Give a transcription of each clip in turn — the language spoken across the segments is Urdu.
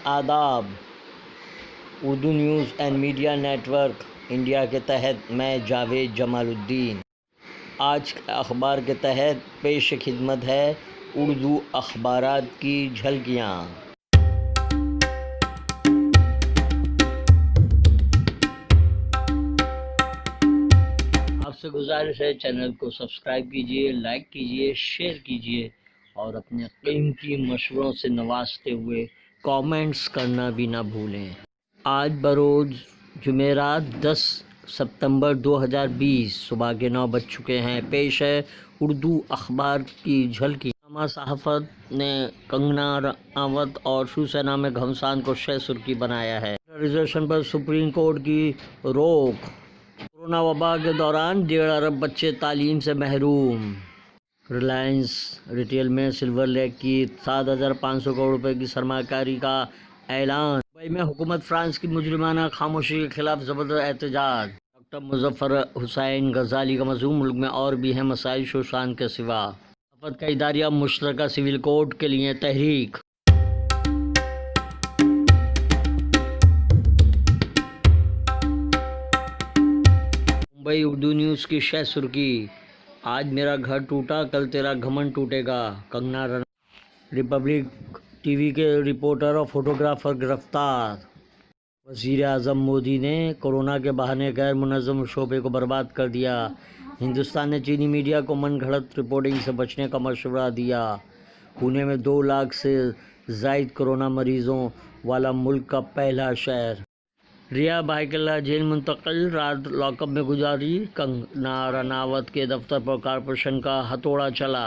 آداب۔ Urdu news and media network India کے تحت میں جاوید جمال الدین آج کے اخبار کے تحت پیش خدمت ہے اردو اخبارات کی جھلکیاں۔ آپ سے گزارش ہے چینل کو سبسکرائب کیجیے، لائک کیجیے، شیئر کیجیے اور اپنے قیمتی مشوروں سے نوازتے ہوئے کامنٹس کرنا بھی نہ بھولیں۔ آج بروز جمعرات 10 ستمبر 2020 صبح کے 9 بج چکے ہیں۔ پیش ہے اردو اخبار کی جھلکی۔ نامہ صحافت نے کنگنا رناوت اور شیوسینا میں گھمسان کو شہ سرخی بنایا ہے۔ ریزرویشن پر سپریم کورٹ کی روک۔ کورونا وبا کے دوران 1.5 ارب بچے تعلیم سے محروم۔ ریلائنس ریٹیل میں سلور لیک کی 7,500 کروڑ روپے کی سرمایہ کاری کا اعلان۔ ممبئی میں حکومت فرانس کی مجرمانہ خاموشی کے خلاف زبردست احتجاج۔ ڈاکٹر مظفر حسین غزالی کا مضمون ملک میں اور بھی ہیں مسائل شوشان کے سوا۔ صحافت کا اداریہ مشترکہ سول کوڈ کے لیے تحریک۔ ممبئی اردو نیوز کی شہ سرخی۔ آج میرا گھر ٹوٹا، کل تیرا گھمنڈ ٹوٹے گا۔ کنگنا رناوت۔ ریپبلک ٹی وی کے رپورٹر اور فوٹوگرافر گرفتار۔ وزیر اعظم مودی نے کورونا کے بہانے غیر منظم شعبے کو برباد کر دیا۔ ہندوستان نے چینی میڈیا کو من گھڑت رپورٹنگ سے بچنے کا مشورہ دیا۔ پونے میں 2 لاکھ سے زائد کورونا مریضوں والا ملک کا پہلا شہر۔ ریا بھائیکلا جیل منتقل، رات لاک اپ میں گزاری۔ کنگنا رناوت کے دفتر پر کارپوریشن کا ہتھوڑا چلا۔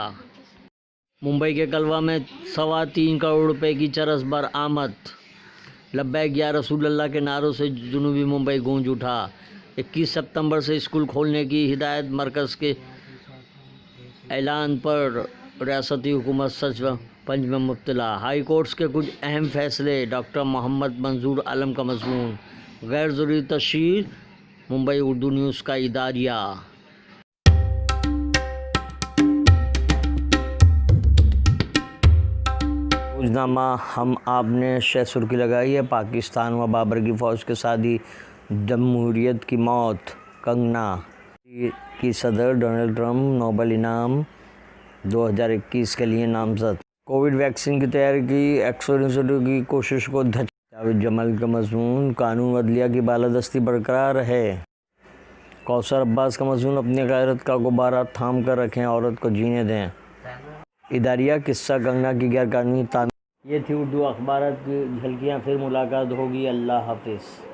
ممبئی کے کلوا میں 3.25 کروڑ روپے کی چرس برآمد۔ لبیک یا رسول اللہ کے نعروں سے جنوبی ممبئی گونج اٹھا۔ 21 ستمبر سے اسکول کھولنے کی ہدایت۔ مرکز کے اعلان پر ریاستی حکومت سچ و پنج میں مبتلا۔ ہائی کورٹ کے کچھ اہم فیصلے۔ ڈاکٹر محمد منظور عالم کا مضمون۔ غیر ضروری تشہیر۔ ممبئی اردو نیوز کا اداریہ۔ روزنامہ ہم آپ نے شہ سرخی لگائی ہے، پاکستان و بابر کی فوج کے ساتھ جمہوریت کی موت۔ کنگنا کی صدر ڈونلڈ ٹرمپ نوبل انعام 2021 کے لیے نامزد۔ کووڈ ویکسین کی تیاری کی ایکسپورٹ کی کوشش کو دھچکا۔ جاوید جمال کا مضمون قانون و عدلیہ کی بالادستی برقرار ہے۔ کوثر عباس کا مضمون اپنی غیرت کا غبارہ تھام کر رکھیں، عورت کو جینے دیں۔ اداریہ قصہ کنگنا کی غیر قانونی تعمیر۔ یہ تھی اردو اخبارات کی جھلکیاں، پھر ملاقات ہوگی۔ اللہ حافظ۔